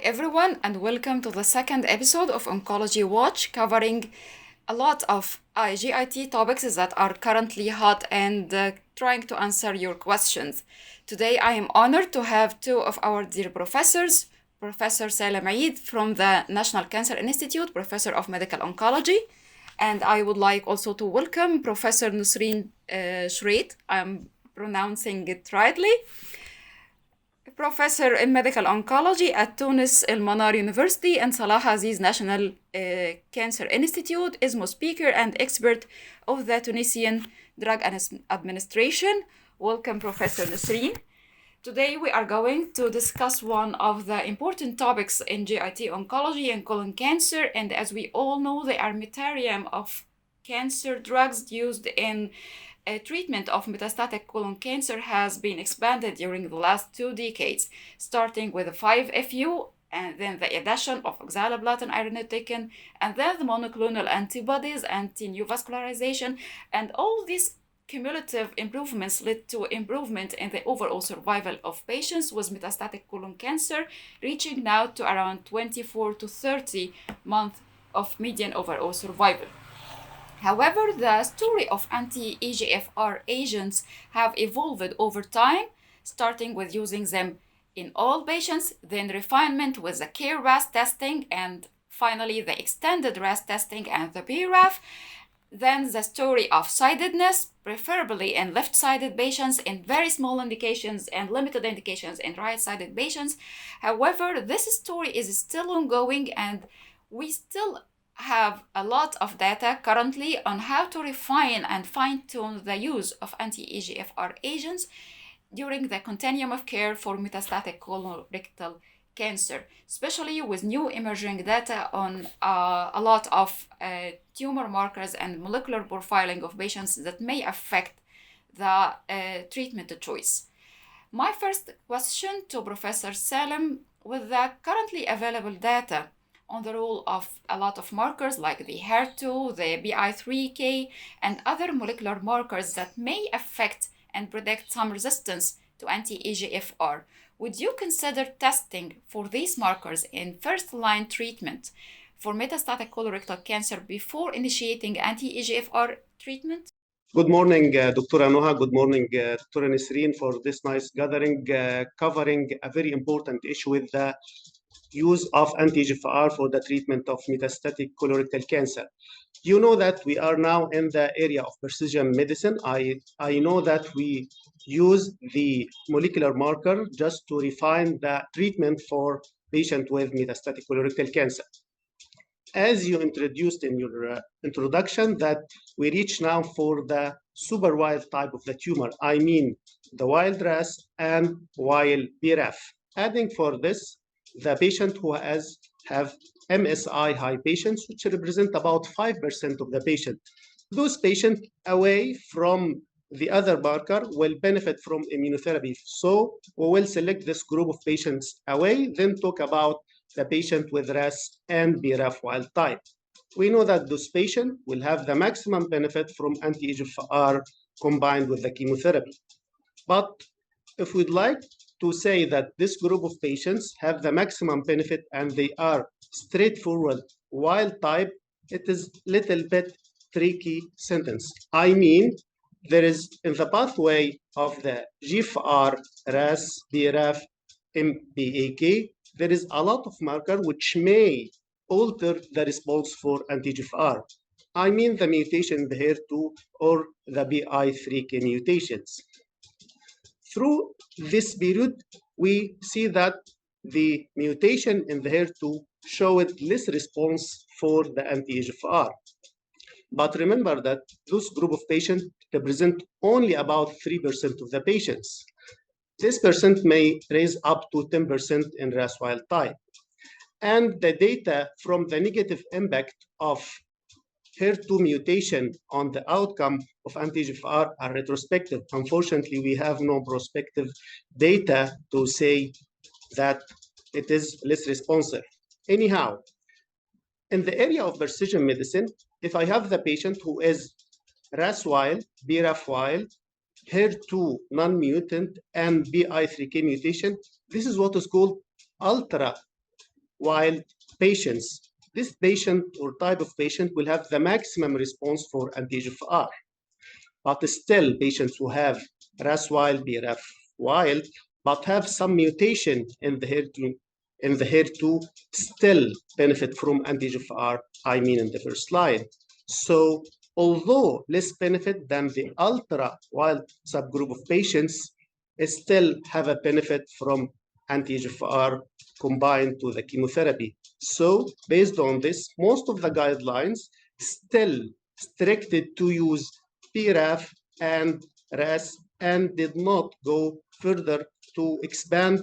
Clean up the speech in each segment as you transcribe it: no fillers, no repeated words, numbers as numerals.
everyone, and welcome to the second episode of Oncology Watch, covering a lot of IGIT topics that are currently hot and trying to answer your questions. Today, I am honored to have two of our dear professors, Professor Salem Eid from the National Cancer Institute, Professor of Medical Oncology, and I would like also to welcome Professor Nesrine Chraie. I'm pronouncing it rightly. Professor in Medical Oncology at Tunis El Manar University and Salah Aziz National Cancer Institute, ISMO speaker and expert of the Tunisian Drug Administration. Welcome, Professor Nesrine. Today we are going to discuss one of the important topics in GIT oncology and colon cancer, and as we all know, the armamentarium of cancer drugs used in treatment of metastatic colon cancer has been expanded during the last 2 decades, starting with the 5-FU and then the addition of oxaliplatin irinotecan, and then the monoclonal antibodies, anti-neovascularization, and all these cumulative improvements led to improvement in the overall survival of patients with metastatic colon cancer, reaching now to around 24 to 30 months of median overall survival. However, the story of anti-EGFR agents have evolved over time, starting with using them in all patients, then refinement with the KRAS testing, and finally the extended RAS testing and the BRAF. Then the story of sidedness, preferably in left-sided patients in very small indications and limited indications in right-sided patients. However, this story is still ongoing, and we still have a lot of data currently on how to refine and fine-tune the use of anti-EGFR agents during the continuum of care for metastatic colorectal cancer, especially with new emerging data on a lot of tumor markers and molecular profiling of patients that may affect the treatment choice. My first question to Professor Salem: with the currently available data on the role of a lot of markers like the HER2, the PI3K, and other molecular markers that may affect and predict some resistance to anti-EGFR, would you consider testing for these markers in first-line treatment for metastatic colorectal cancer before initiating anti-EGFR treatment? Good morning, Dr. Noha. Good morning, Dr. Nesrine, for this nice gathering covering a very important issue with the use of anti-EGFR for the treatment of metastatic colorectal cancer. You know that we are now in the area of precision medicine. I know that we use the molecular marker just to refine the treatment for patients with metastatic colorectal cancer. As you introduced in your introduction, that we reach now for the super wild type of the tumor. I mean the wild RAS and wild BRAF. Adding for this, the patient who have MSI high patients, which represent about 5% of the patient. Those patients away from the other marker will benefit from immunotherapy. So we will select this group of patients away, then talk about the patient with RAS and BRAF wild type. We know that those patients will have the maximum benefit from anti-EGFR combined with the chemotherapy. But if we'd like to say that this group of patients have the maximum benefit and they are straightforward wild type, it is a little bit tricky sentence. I mean, there is in the pathway of the GFR, RAS, BRAF, MPAK, there is a lot of marker which may alter the response for anti-EGFR. I mean the mutation in the HER2 or the PI3K mutations. Through this period, we see that the mutation in the HER2 showed less response for the anti-EGFR. But remember that those group of patients represent only about 3% of the patients. This percent may raise up to 10% in RAS wild type. And the data from the negative impact of HER2 mutation on the outcome of anti-EGFR are retrospective. Unfortunately, we have no prospective data to say that it is less responsive. Anyhow, in the area of precision medicine, if I have the patient who is RAS wild, BRAF wild, HER2 non-mutant, and PI3K mutation, this is what is called ultra while this patient or type of patient will have the maximum response for anti-EGFR. But still, patients who have RAS wild, BRAF wild, but have some mutation in the HER2 still benefit from anti-EGFR, I mean in the first line. So although less benefit than the ultra wild subgroup of patients, still have a benefit from anti-EGFR combined to the chemotherapy. So based on this, most of the guidelines still restricted to use BRAF and RAS and did not go further to expand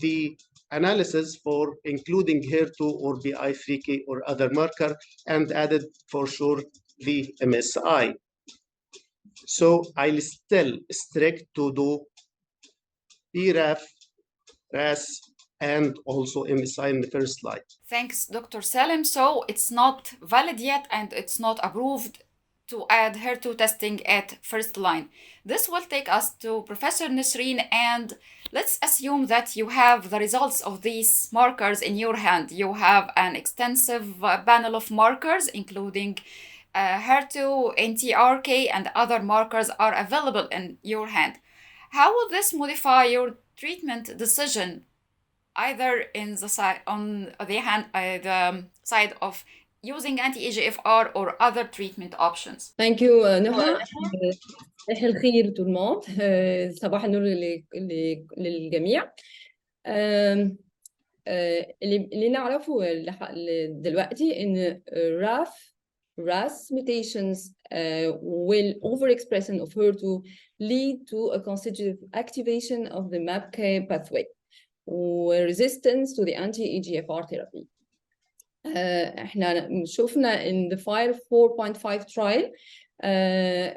the analysis for including HER2 or PI3K or other marker and added for sure the MSI. So I'll still strict to do BRAF, RAS, and also MSI in the first slide. Thanks, Dr. Salem. So it's not valid yet and it's not approved to add HER2 testing at first line. This will take us to Professor Nesrine, and let's assume that you have the results of these markers in your hand. You have an extensive panel of markers, including HER2, NTRK, and other markers are available in your hand. How will this modify your treatment decision, either in the side the side of using anti-EGFR or other treatment options? Thank you, Noha. صباح الخير tout le monde. صباح النور للجميع. اللي نعرفه دلوقتي إن RAS mutations will overexpression of HER2 lead to a constitutive activation of the MAPK pathway or resistance to the anti-EGFR therapy. احنا شفنا in the FIRE 4.5 trial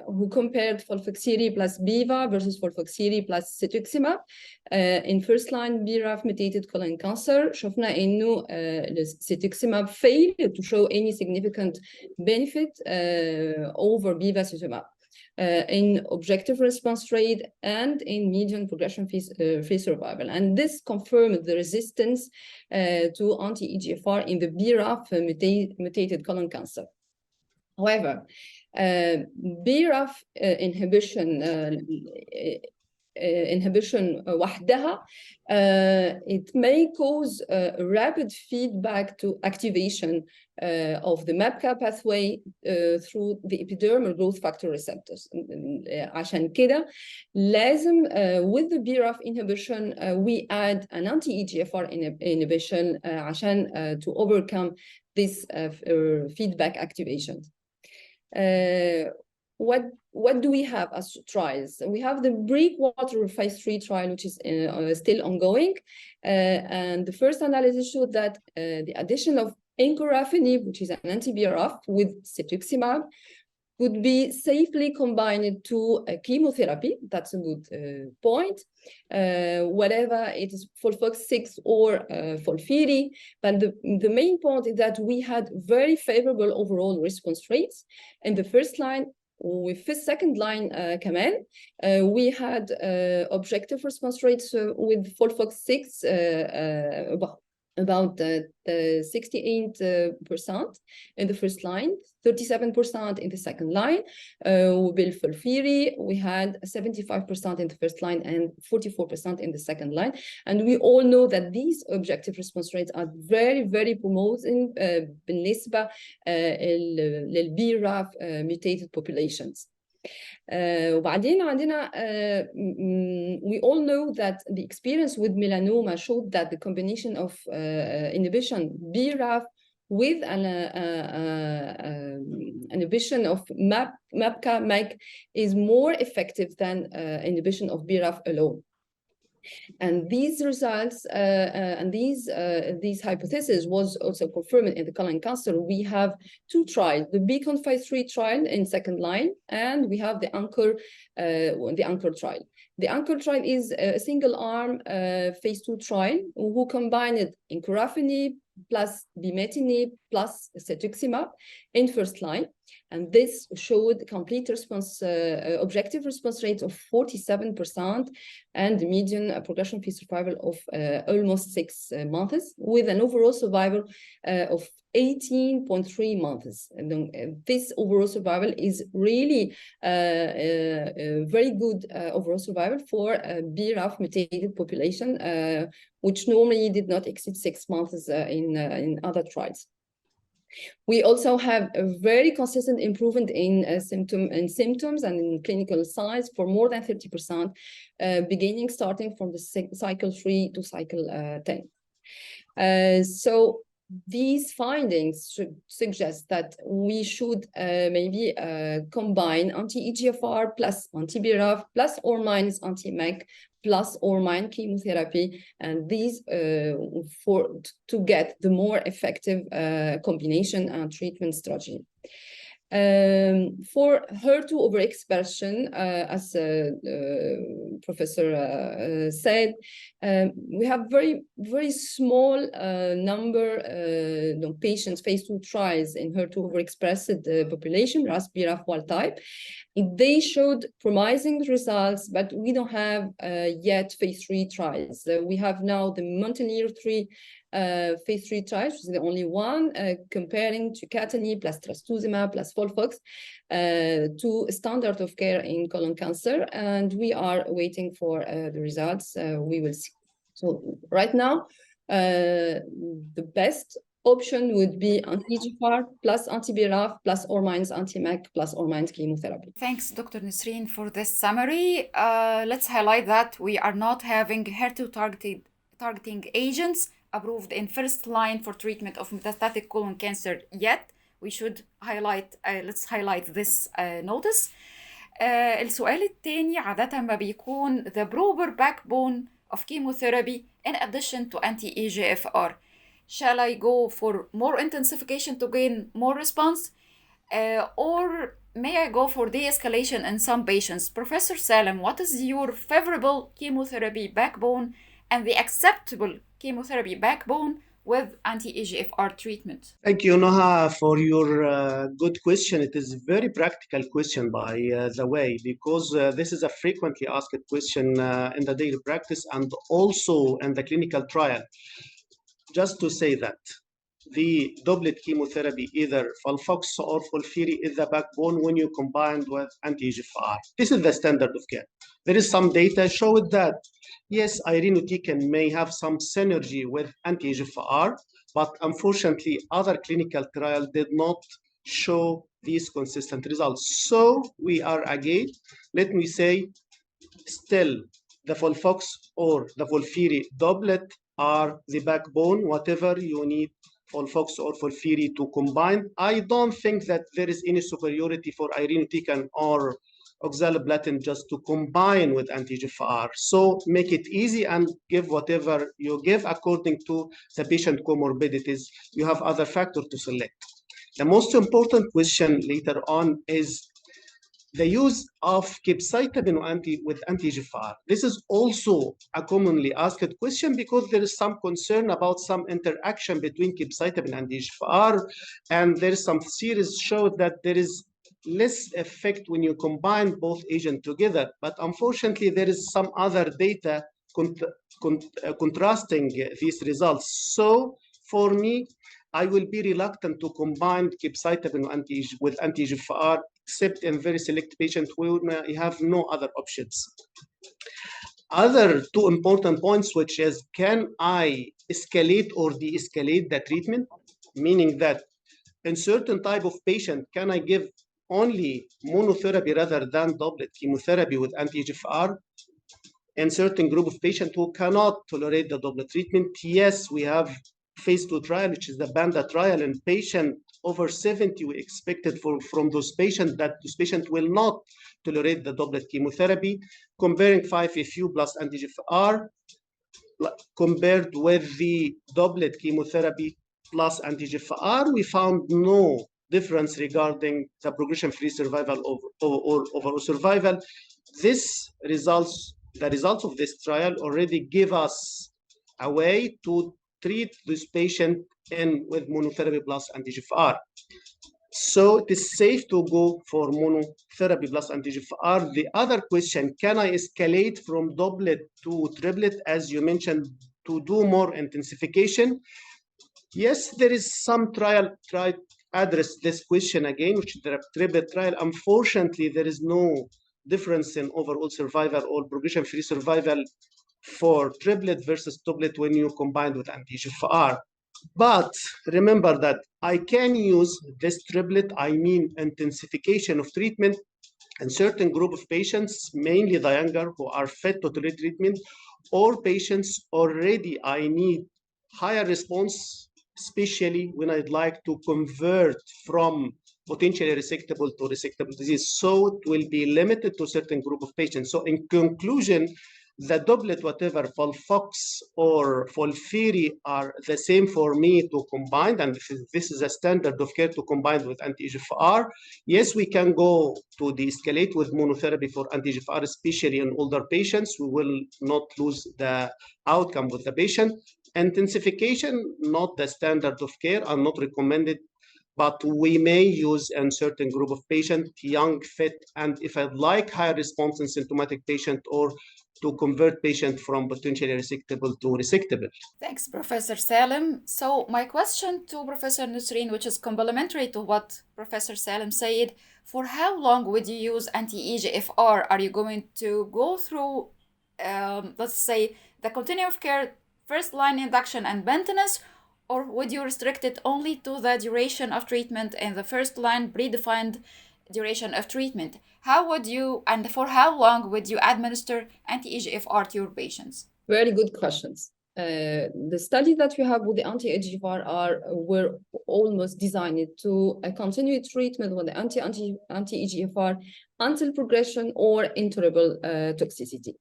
who compared folfoxiri plus Biva versus folfoxiri plus cetuximab in first line BRAF mutated colon cancer. شفنا إنه cetuximab failed to show any significant benefit over bevacizumab in objective response rate and in median progression-free survival. And this confirmed the resistance to anti-EGFR in the BRAF mutated colon cancer. However, BRAF inhibition وحدها, it may cause rapid feedback to activation of the MAPK pathway through the epidermal growth factor receptors. عشان كده لازم with the BRAF inhibition we add an anti-EGFR inhibition عشان to overcome this feedback activation. What do we have as trials? We have the Breakwater phase 3 trial, which is still ongoing. And the first analysis showed that the addition of encorafenib, which is an anti-BRAF, with cetuximab, could be safely combined to a chemotherapy. That's a good point. Whatever it is, FOLFOX6 or FOLFIRI. But the main point is that we had very favorable overall response rates in the first line. With the second line كمان we had objective response rates with FOLFOX6 about 68% in the first line, 37% in the second line. With FOLFIRI, we had 75% in the first line and 44% in the second line. And we all know that these objective response rates are very, very promising بالنسبة للBRAF mutated populations. وبعدين عندنا we all know that the experience with melanoma showed that the combination of inhibition BRAF with an inhibition of MAPK is more effective than inhibition of BRAF alone. And these results and these hypotheses was also confirmed in the colon cancer. We have two trials: the Beacon phase 3 trial in second line, and we have the Anchor trial. The Anchor trial is a single-arm phase 2 trial who combined encorafenib plus bimetinib plus cetuximab in first line. And this showed complete response, objective response rate of 47% and median progression-free survival of almost 6 months, with an overall survival of 18.3 months. And this overall survival is really very good overall survival for a BRAF mutated population, which normally did not exceed 6 months in other trials. We also have a very consistent improvement in symptoms and in clinical signs for more than 30%, starting from the cycle 3 to cycle 10. So these findings should suggest that we should maybe combine anti-EGFR plus anti-BRAF plus or minus anti-MEK plus or minus chemotherapy, and these to get the more effective combination and treatment strategy. For HER2 overexpression, as Professor said, we have very small number of patients, phase 2 trials in HER2 overexpressed population, RAS BRAF wild type. They showed promising results, but we don't have yet phase 3 trials. We have now the Mountaineer 3 phase 3 trials, which is the only one, comparing tucatinib plus trastuzumab plus FOLFOX to standard of care in colon cancer, and we are waiting for the results. We will see. So right now, the best option would be anti-EGFR plus anti-BRAF plus or minus anti-MEK plus or minus chemotherapy. Thanks, Dr. Nesrine, for this summary. Let's highlight that we are not having HER2 targeting agents approved in first line for treatment of metastatic colon cancer yet. We should highlight, let's highlight this notice. السؤال الثاني عادة ما بيكون the proper backbone of chemotherapy in addition to anti-EGFR. Shall I go for more intensification to gain more response? Or may I go for de-escalation in some patients? Professor Salem, what is your favorable chemotherapy backbone and the acceptable chemotherapy backbone with anti-EGFR treatment? Thank you, Noha, for your good question. It is a very practical question, by the way, because this is a frequently asked question in the daily practice and also in the clinical trial. Just to say that the doublet chemotherapy, either FOLFOX or FOLFIRI, is the backbone when you combine with anti-EGFR. This is the standard of care. There is some data showed that, yes, irinotecan may have some synergy with anti-EGFR, but unfortunately, other clinical trials did not show these consistent results. So we are again, let me say, still the FOLFOX or the FOLFIRI doublet are the backbone, whatever you need FOLFOX or FOLFIRI to combine. I don't think that there is any superiority for irinotecan or oxaliplatin just to combine with anti-EGFR. So make it easy and give whatever you give according to the patient comorbidities. You have other factors to select. The most important question later on is the use of capecitabine with anti-EGFR. This is also a commonly asked question because there is some concern about some interaction between capecitabine and EGFR, and there is some series showed that there is less effect when you combine both agents together. But unfortunately, there is some other data contrasting these results. So for me, I will be reluctant to combine capecitabine with anti-EGFR, except in very select patients who may have no other options. Other two important points, which is, can I escalate or de-escalate the treatment? Meaning that in certain type of patient, can I give only monotherapy rather than doublet chemotherapy with anti-EGFR? In certain group of patients who cannot tolerate the doublet treatment, yes, we have phase 2 trial, which is the BANDA trial, and patient over 70, we expected from those patients that those patients will not tolerate the doublet chemotherapy, comparing 5-FU plus anti-EGFR compared with the doublet chemotherapy plus anti-EGFR, we found no difference regarding the progression-free survival or overall survival. The results of this trial already give us a way to treat this patient in with monotherapy plus anti-EGFR. So it is safe to go for monotherapy plus anti-EGFR. The other question, can I escalate from doublet to triplet, as you mentioned, to do more intensification? Yes, there is some trial address this question again, which is the triplet trial. Unfortunately, there is no difference in overall survival or progression-free survival for triplet versus doublet when you combine with anti-EGFR. But remember that I can use this triplet, I mean intensification of treatment, in certain group of patients, mainly the younger who are fit to tolerate treatment, or patients already I need higher response, especially when I'd like to convert from potentially resectable to resectable disease. So it will be limited to a certain group of patients. So in conclusion, the doublet, whatever FOLFOX or FOLFIRI are the same for me to combine, and this is a standard of care to combine with anti-EGFR. Yes, we can go to de-escalate with monotherapy for anti-EGFR, especially in older patients. We will not lose the outcome with the patient. Intensification, not the standard of care, are not recommended, but we may use in certain group of patients, young, fit, and if I'd like higher response in symptomatic patient or to convert patient from potentially resectable to resectable. Thanks, Professor Salem. So my question to Professor Nesrine, which is complementary to what Professor Salem said, for how long would you use anti-EGFR? Are you going to go through, let's say, the continuum of care, first-line induction and maintenance, or would you restrict it only to the duration of treatment and the first-line predefined duration of treatment? How would you, and for how long would you administer anti-EGFR to your patients? Very good questions. The study that we have with the anti-EGFR were almost designed to continue treatment with the anti-EGFR until progression or intolerable toxicity.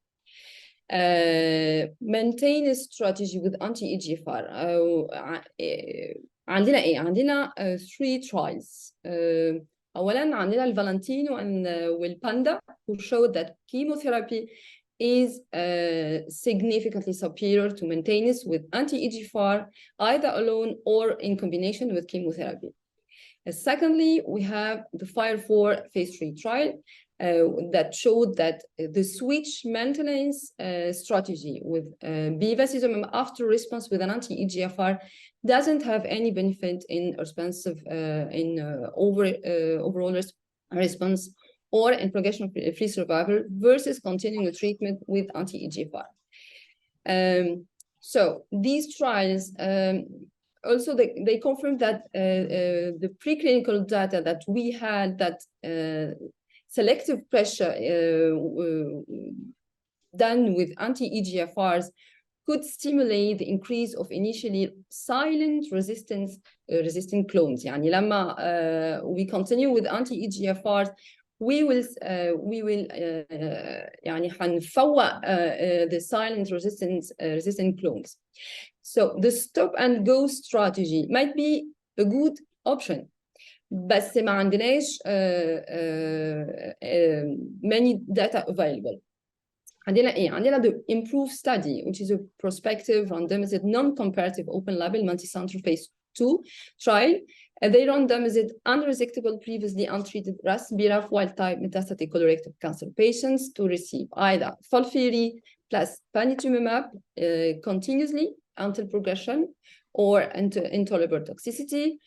Maintain a strategy with anti-EGFR. عندنا ايه؟ عندنا 3 trials. اولا عندنا الفالنتين والباندا who showed that chemotherapy is significantly superior to maintenance with anti-EGFR, either alone or in combination with chemotherapy. Secondly, we have the FIRE4 phase 3 trial that showed that the switch maintenance strategy with bevacizumab after response with an anti-EGFR doesn't have any benefit in responsive overall response or in progression-free survival versus continuing treatment with anti-EGFR. So these trials also they confirmed that the preclinical data that we had that selective pressure done with anti-EGFRs could stimulate the increase of initially silent resistant clones. يعني لما we continue with anti-EGFRs, we will يعني هنفوق the silent resistant clones. So the stop and go strategy might be a good option, بس ما عندناش many data available. عندنا ايه؟ عندنا the IMPROVE study, which is a prospective randomized non-comparative open-label multi-center phase 2 trial. They randomized unresectable previously untreated RAS BRAF wild-type metastatic colorectal cancer patients to receive either FOLFIRI plus panitumumab continuously until progression or intolerable toxicity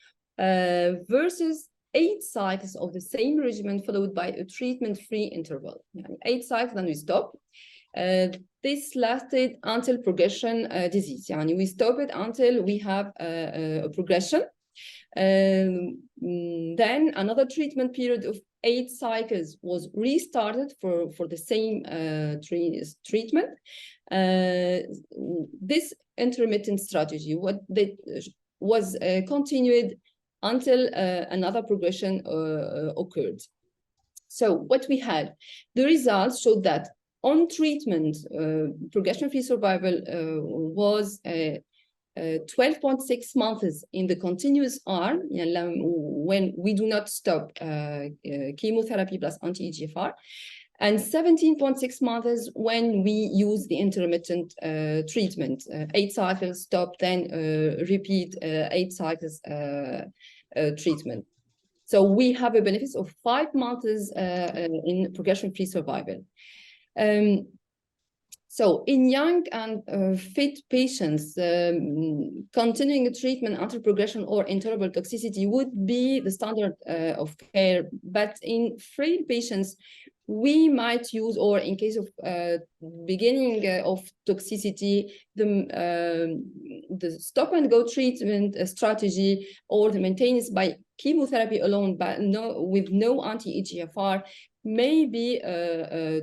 versus 8 cycles of the same regimen followed by a treatment-free interval. 8 cycles, then we stop. This lasted until progression disease. We stop it until we have a progression. Then another treatment period of 8 cycles was restarted for the same treatment. This intermittent strategy was continued until another progression occurred. So what we had, the results showed that on treatment, progression-free survival was 12.6 months in the continuous arm when we do not stop chemotherapy plus anti-EGFR, and 17.6 months when we use the intermittent treatment. 8 cycles, stop, then repeat 8 cycles treatment. So we have a benefit of 5 months in progression-free survival. So in young and fit patients, continuing treatment until progression or intolerable toxicity would be the standard of care. But in frail patients, we might use, or in case of beginning of toxicity, the stop and go treatment strategy, or the maintenance by chemotherapy alone, but with no anti-EGFR, may be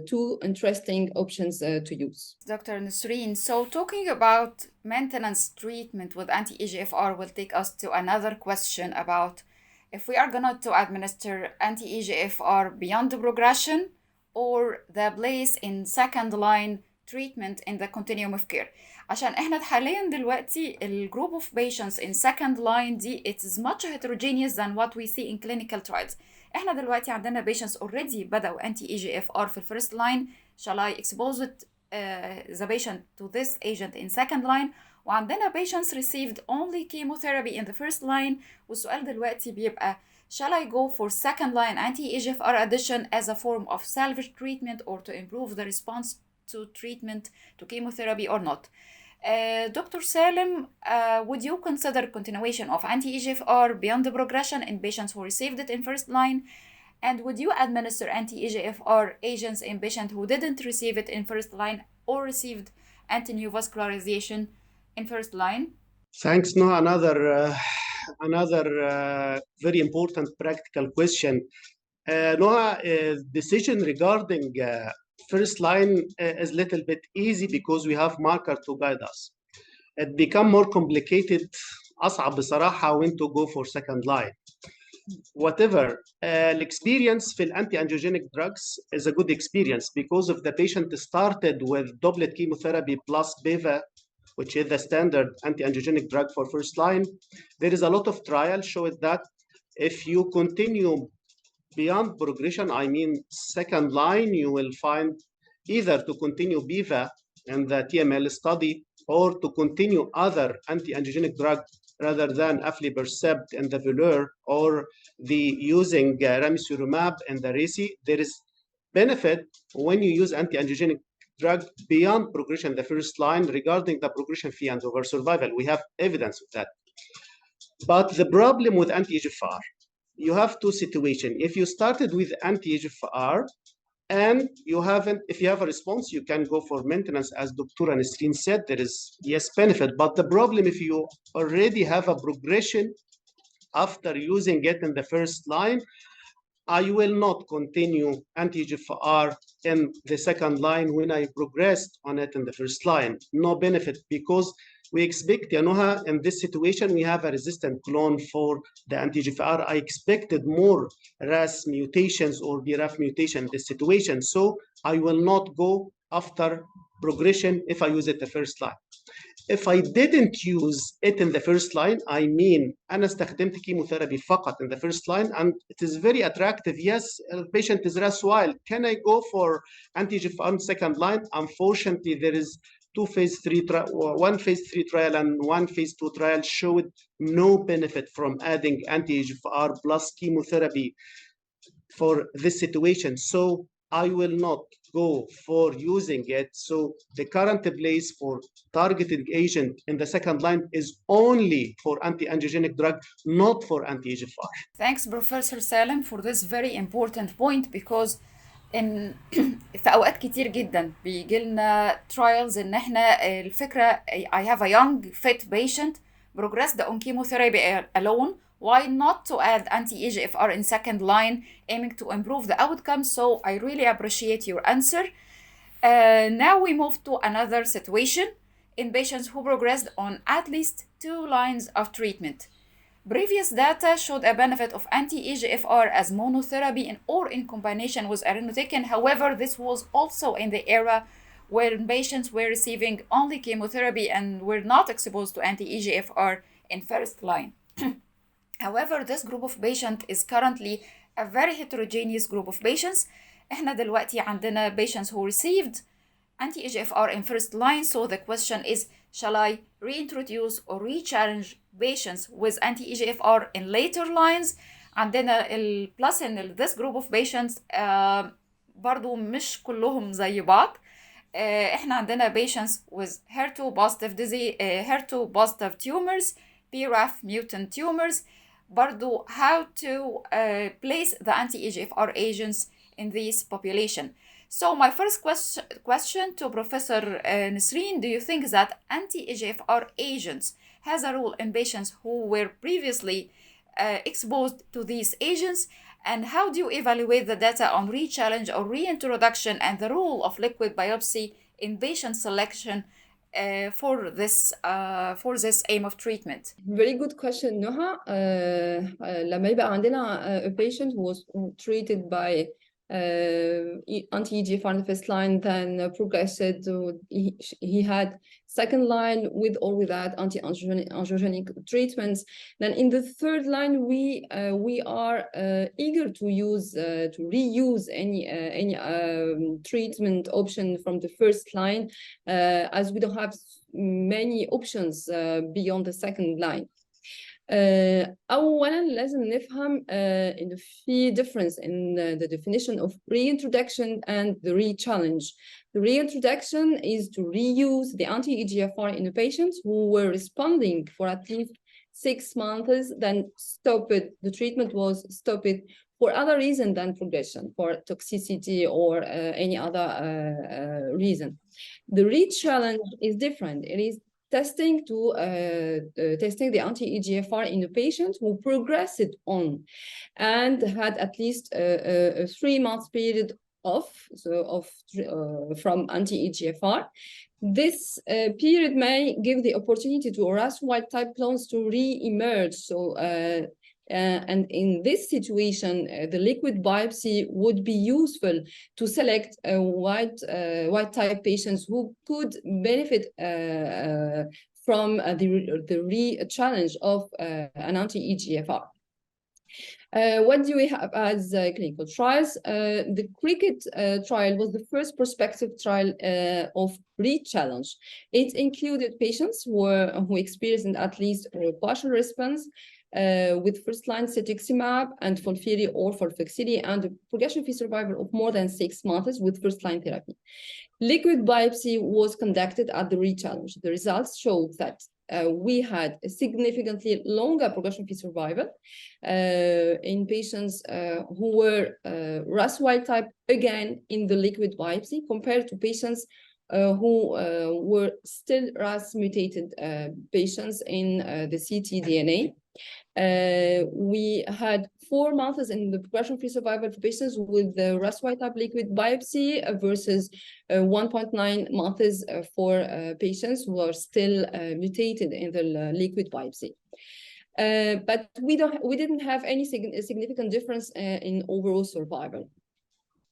two interesting options to use. Dr. Nesrine, so talking about maintenance treatment with anti-EGFR will take us to another question about if we are going to administer anti-EGFR beyond the progression or the place in second line treatment in the continuum of care. عشان احنا حاليا دلوقتي الجروب of patients in second line دي it is much heterogeneous than what we see in clinical trials. احنا دلوقتي عندنا patients already بدأوا anti-EGFR في first line. Shall I expose the patient to this agent in second line? وعندنا patients received only chemotherapy in the first line. والسؤال دلوقتي بيبقى shall I go for second line anti-EGFR addition as a form of salvage treatment or to improve the response to treatment to chemotherapy or not? Dr. Salem, would you consider continuation of anti-EGFR beyond the progression in patients who received it in first line? And would you administer anti-EGFR agents in patients who didn't receive it in first line or received anti-neovascularization in first line? Thanks, Noha. Another very important practical question. Noha, decision regarding first line is a little bit easy because we have marker to guide us. It become more complicated, أصعب بصراحة when to go for second line. Whatever, experience في anti-angiogenic drugs is a good experience because if the patient started with doublet chemotherapy plus beva, which is the standard anti-angiogenic drug for first line, there is a lot of trials showing that if you continue beyond progression, I mean second line, you will find either to continue beva in the TML study or to continue other anti-angiogenic drug rather than aflibercept in the Velour or the using ramucirumab in the RACI. There is benefit when you use anti-angiogenic drug beyond progression the first line regarding the progression-free and overall survival. We have evidence of that. But the problem with anti-EGFR, you have two situations. If you started with anti-EGFR and you haven't, if you have a response, you can go for maintenance, as Dr. Nesrine said, there is, yes, benefit. But the problem, if you already have a progression after using it in the first line, I will not continue anti-EGFR in the second line when I progressed on it in the first line. No benefit, because we expect, Noha, in this situation, we have a resistant clone for the anti-EGFR. I expected more RAS mutations or BRAF mutation in this situation. So I will not go after progression if I use it the first line. If I didn't use it in the first line, I mean, أنا استخدمت chemotherapy فقط in the first line, and it is very attractive. Yes, the patient is RAS wild. Can I go for anti-EGFR second line? Unfortunately, there is one phase 3 trial and one phase 2 trial showed no benefit from adding anti-EGFR plus chemotherapy for this situation. So I will not go for using it. So the current place for targeted agent in the second line is only for anti-angiogenic drug, not for anti-EGFR. Thanks, Professor Salem, for this very important point, because in في اوقات كتير جدا بيجي لنا trials ان احنا الفكره I have a young fit patient progressed on chemotherapy alone. Why not to add anti-EGFR in second line, aiming to improve the outcome? So I really appreciate your answer. Now we move to another situation in patients who progressed on at least 2 lines of treatment. Previous data showed a benefit of anti-EGFR as monotherapy or in combination with irinotecan. However, this was also in the era where patients were receiving only chemotherapy and were not exposed to anti-EGFR in first line. However, this group of patients is currently a very heterogeneous group of patients. احنا دلوقتي عندنا patients who received anti-EGFR in first line, so the question is, shall I reintroduce or re-challenge patients with anti-EGFR in later lines? عندنا plus in this group of patients برضو مش كلهم زي بعض. احنا عندنا patients with HER2 positive disease, HER2 positive tumors, BRAF mutant tumors. برضو how to place the anti-EGFR agents in this population. So my first question to Professor Nesrine, do you think that anti-EGFR agents has a role in patients who were previously exposed to these agents? And how do you evaluate the data on re-challenge or reintroduction and the role of liquid biopsy in patient selection for this aim of treatment? Very good question, Noha. لما يبقى عندنا a patient who was treated by anti-EGFR in the first line, then progressed, he had second line with or without anti-angiogenic treatments. Then in the third line, we are eager to reuse any treatment option from the first line, as we don't have many options beyond the second line. أولاً لازم نفهم إنه في difference in the definition of reintroduction and the re-challenge. The reintroduction is to reuse the anti-EGFR in the patients who were responding for at least 6 months, then stop it. The treatment was stopped for other reason than progression, for toxicity or any other reason. The re-challenge is different. It is testing the anti-EGFR in a patient who progressed on and had at least a 3-month period from anti-EGFR. This period may give the opportunity to RAS wild type clones to re-emerge. So and in this situation, the liquid biopsy would be useful to select white type patients who could benefit from the re-challenge of an anti-EGFR. What do we have as clinical trials? The Cricket trial was the first prospective trial of re-challenge. It included patients who experienced at least a partial response with first-line cetuximab and FOLFIRI or FOLFIRI, and a progression-free survival of more than 6 months with first-line therapy. Liquid biopsy was conducted at the re-challenge. The results showed that we had a significantly longer progression-free survival in patients who were RAS wild type again in the liquid biopsy compared to patients who were still RAS mutated patients in the ctDNA. We had 4 months in the progression-free survival for patients with the RAS wild type liquid biopsy versus 1.9 months for patients who are still mutated in the liquid biopsy. But we didn't have any significant difference in overall survival.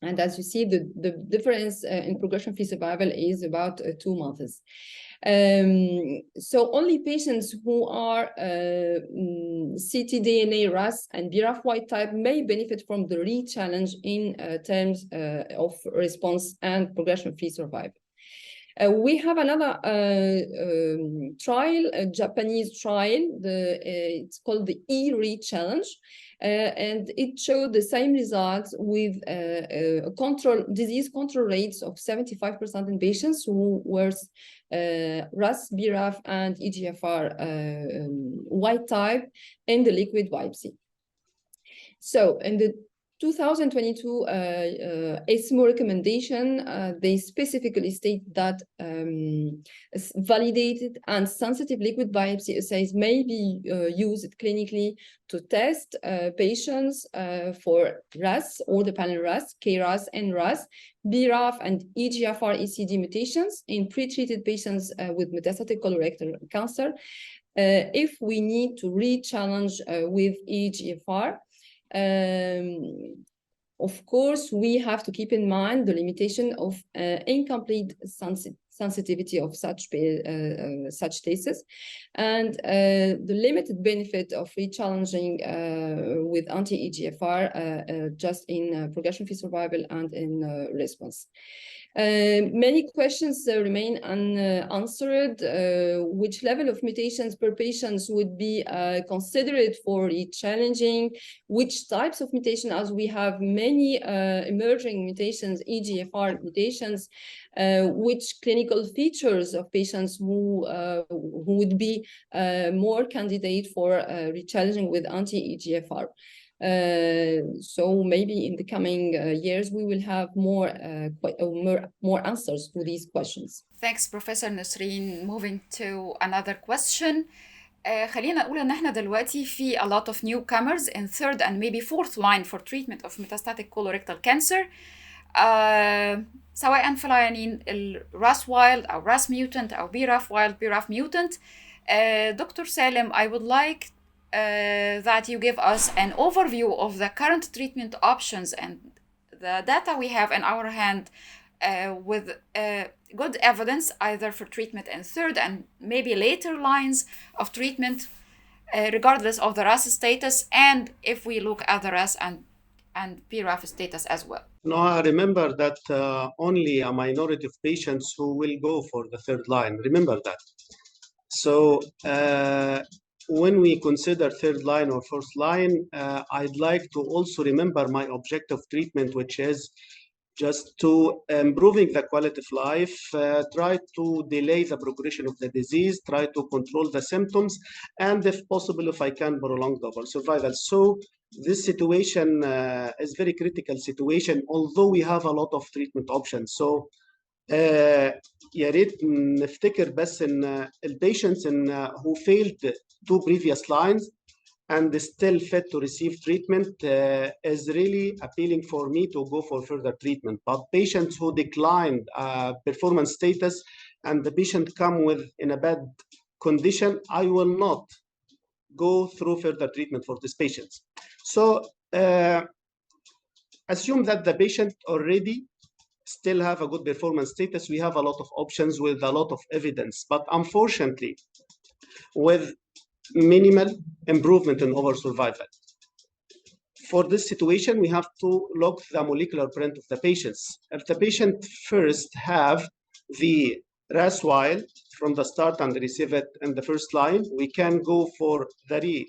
And as you see, the difference in progression-free survival is about 2 months. So only patients who are ctDNA RAS and BRAF wild type may benefit from the re-challenge in terms of response and progression-free survival. We have another trial, a Japanese trial. It's called the E-re-challenge. And it showed the same results with disease control rates of 75% in patients who were RAS, BRAF, and EGFR wild type in the liquid biopsy. So in the 2022 ESMO recommendation, they specifically state that validated and sensitive liquid biopsy assays may be used clinically to test patients for RAS or the panel RAS, KRAS and RAS, BRAF and EGFR ECD mutations in pre-treated patients with metastatic colorectal cancer if we need to re-challenge with EGFR. Of course, we have to keep in mind the limitation of incomplete sensitivity of such cases, and the limited benefit of re-challenging with anti-EGFR just in progression-free survival and in response. Many questions remain unanswered. Which level of mutations per patient would be considered for re-challenging? Which types of mutation, as we have many emerging mutations, EGFR mutations, which clinical features of patients who would be more candidate for re-challenging with anti-EGFR? So maybe in the coming years, we will have more answers to these questions. Thanks, Professor Nesrine. Moving to another question. خلينا نقول ان احنا دلوقتي في a lot of newcomers in third and maybe fourth line for treatment of metastatic colorectal cancer. سواء في العيانين الRAS wild أو RAS mutant أو BRAF wild BRAF mutant. Dr. Salem, I would like that you give us an overview of the current treatment options and the data we have in our hand with good evidence either for treatment in third and maybe later lines of treatment, regardless of the RAS status, and if we look at the RAS and BRAF status as well. No, I remember that only a minority of patients who will go for the third line. Remember that. So when we consider third line or fourth line, I'd like to also remember my objective treatment, which is just to improving the quality of life, try to delay the progression of the disease, try to control the symptoms, and if possible, if I can, prolong the overall survival. So this situation is very critical situation, although we have a lot of treatment options. So يا ريت نفتكر بس ان patients who failed 2 previous lines and still fit to receive treatment is really appealing for me to go for further treatment. But patients who declined performance status and the patient come with in a bad condition, I will not go through further treatment for these patients. So assume that the patient already still have a good performance status. We have a lot of options with a lot of evidence, but unfortunately, with minimal improvement in overall survival. For this situation, we have to look the molecular print of the patients. If the patient first have the RAS wild from the start and receive it in the first line, we can go for the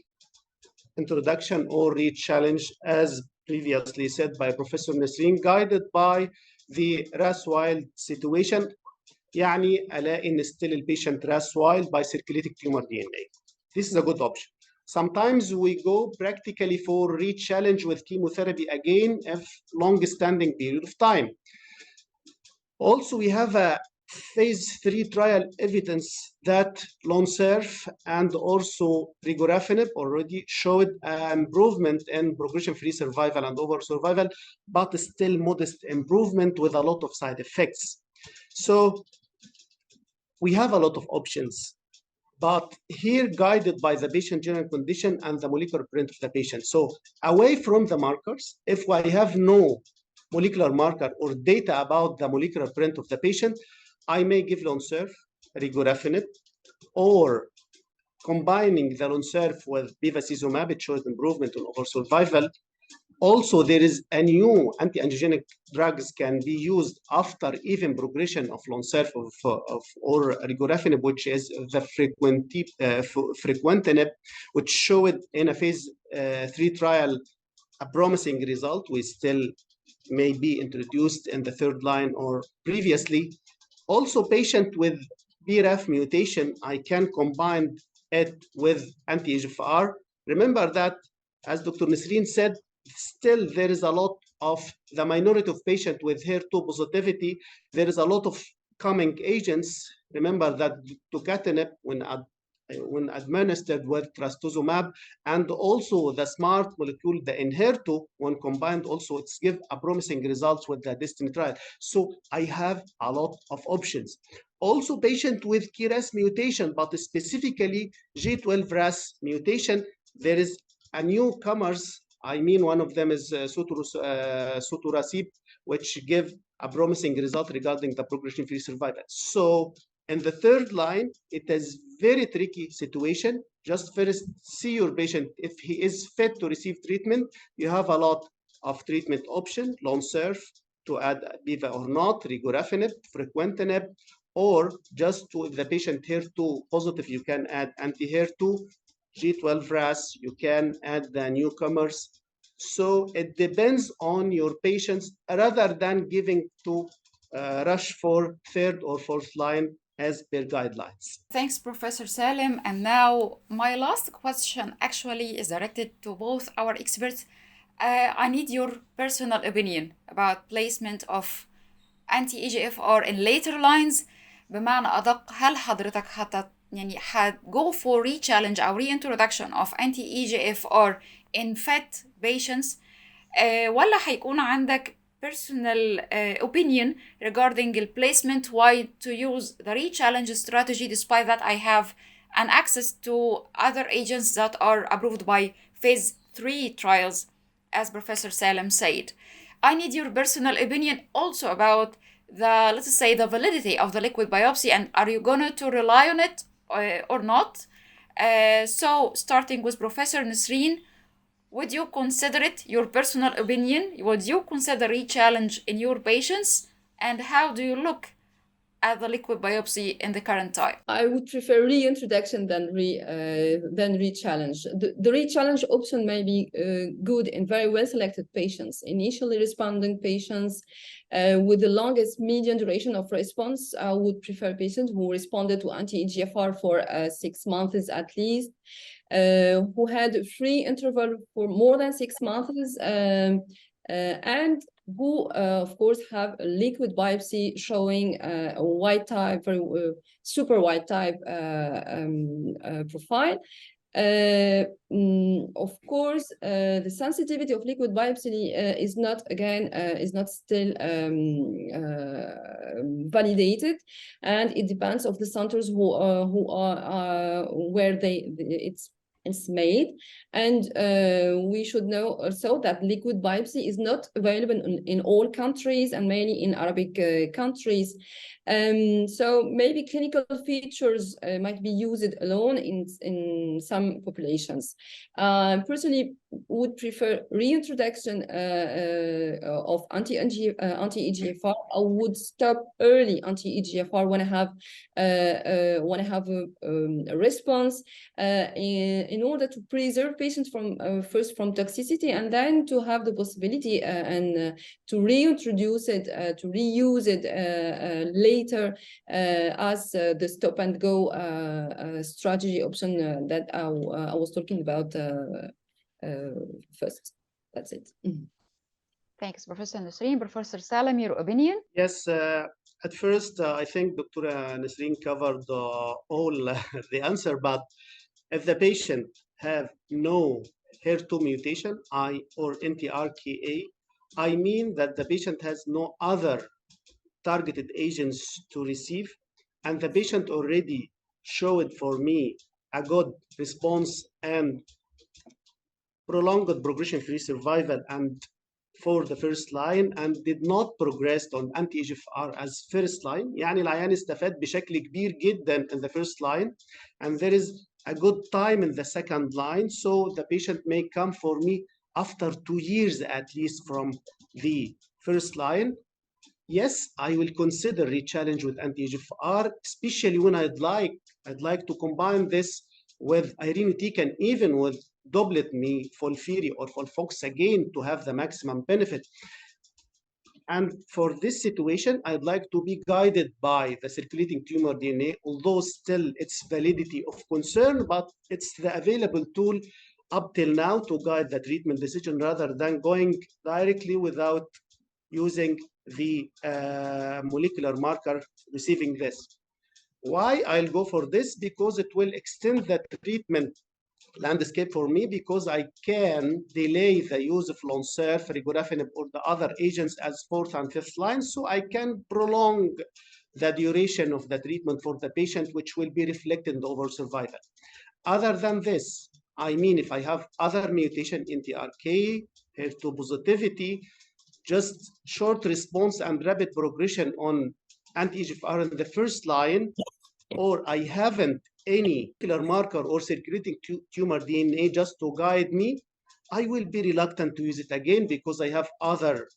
reintroduction or re-challenge, as previously said by Professor Nesrine, guided by the RAS wild situation. يعني ألاقي إن still the patient RAS wild by circulating tumor DNA. This is a good option. Sometimes we go practically for re-challenge with chemotherapy again if long-standing period of time. Also, we have a phase 3 trial evidence that Lonsurf and also regorafenib already showed improvement in progression-free survival and overall survival, but still modest improvement with a lot of side effects. So we have a lot of options, but here guided by the patient general condition and the molecular print of the patient. So away from the markers, if I have no molecular marker or data about the molecular print of the patient, I may give Lonsurf, regorafenib, or combining the Lonsurf with bevacizumab, it shows improvement in overall survival. Also, there is a new anti-angiogenic drugs can be used after even progression of Lonsurf or regorafenib, which is the frequentinib, which showed in a phase 3 trial a promising result. We still may be introduced in the third line or previously. Also, patient with BRAF mutation, I can combine it with anti-EGFR. Remember that, as Dr. Nesrine said, still there is a lot of the minority of patients with HER2 positivity. There is a lot of coming agents. Remember that tucatinib, when administered with trastuzumab, and also the smart molecule, the Enhertu, when combined, also it's give a promising results with the Destiny trial. So I have a lot of options. Also, patient with KRAS mutation, but specifically G12 RAS mutation, there is a newcomers I mean, one of them is sotorasib, which give a promising result regarding the progression-free survival. So in the third line, it is very tricky situation. Just first see your patient. If he is fit to receive treatment, you have a lot of treatment option, Lonsurf, to add Biva or not, regorafenib, frequentinib, or just to, if the patient HER2 positive, you can add anti-HER2, G12-RAS, you can add the newcomers. So it depends on your patients rather than giving to rush for third or fourth line as per guidelines. Thanks, Professor Salem. And now my last question actually is directed to both our experts. I need your personal opinion about placement of anti-EGFR in later lines. بمعنى أدق، هل حضرتك go for re-challenge أو reintroduction of anti-EGFR in fat patients ولا هيكون عندك personal opinion regarding the placement, why to use the re-challenge strategy despite that I have an access to other agents that are approved by phase 3 trials, as Professor Salem said. I need your personal opinion also about the, let's say, the validity of the liquid biopsy, and are you going to rely on it or not? So starting with Professor Nesrine, would you consider it, your personal opinion, would you consider re-challenge in your patients? And how do you look at the liquid biopsy in the current time? I would prefer reintroduction than re-challenge. The re-challenge option may be good in very well-selected patients, initially responding patients with the longest median duration of response. I would prefer patients who responded to anti-EGFR for 6 months at least, who had free interval for more than 6 months, and who, of course, have a liquid biopsy showing a white type, super white type profile. Of course, the sensitivity of liquid biopsy is not still validated, and it depends of the centers who are where it's made. And we should know also that liquid biopsy is not available in all countries and mainly in Arabic countries. So maybe clinical features might be used alone in some populations. Personally, would prefer reintroduction of anti-EGFR. I would stop early anti-EGFR when I have a response in order to preserve patients from first from toxicity, and then to have the possibility and to reintroduce it, to reuse it later as the stop and go strategy option that I was talking about first. That's it. Thanks, Professor Nesrine. Professor Salem, your opinion? Yes, at first, I think Dr. Nesrine covered all the answer, but if the patient have no HER2 mutation, or NTRKA, I mean that the patient has no other targeted agents to receive, and the patient already showed for me a good response and prolonged progression-free survival and for the first line, and did not progress on anti-EGFR as first line. يعني العيان استفاد بشكل كبير جدا in the first line, and there is a good time in the second line, so the patient may come for me after 2 years at least from the first line. Yes, I will consider re-challenge with anti-EGFR, especially when I'd like to combine this with irinotecan, even with doublet me FOLFIRI or FOLFOX again to have the maximum benefit. And for this situation, I'd like to be guided by the circulating tumor DNA, although still its validity of concern, but it's the available tool up till now to guide the treatment decision rather than going directly without using the molecular marker receiving this. Why I'll go for this? Because it will extend the treatment landscape for me, because I can delay the use of Lonsurf, regorafenib, or the other agents as fourth and fifth line, so I can prolong the duration of the treatment for the patient, which will be reflected in the overall survival. Other than this, I mean, if I have other mutation in TRK, HER2 positivity, just short response and rapid progression on anti-EGFR in the first line, or I haven't any molecular marker or circulating tumor DNA just to guide me, I will be reluctant to use it again because I have other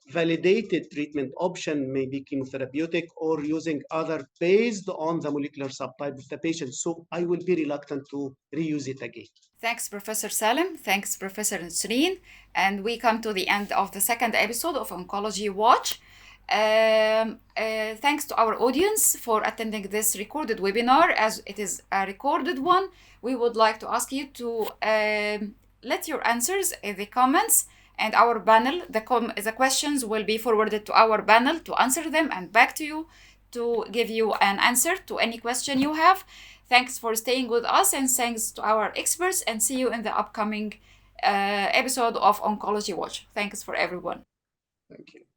validated treatment option, maybe chemotherapeutic or using other based on the molecular subtype of the patient. So I will be reluctant to reuse it again. Thanks, Professor Salem. Thanks, Professor Nesrine. And we come to the end of the second episode of Oncology Watch. Thanks to our audience for attending this recorded webinar. As it is a recorded one, we would like to ask you to let your answers in the comments, and our panel, the questions will be forwarded to our panel to answer them and back to you to give you an answer to any question you have. Thanks for staying with us, and thanks to our experts, and see you in the upcoming episode of Oncology Watch. Thanks for everyone. Thank you.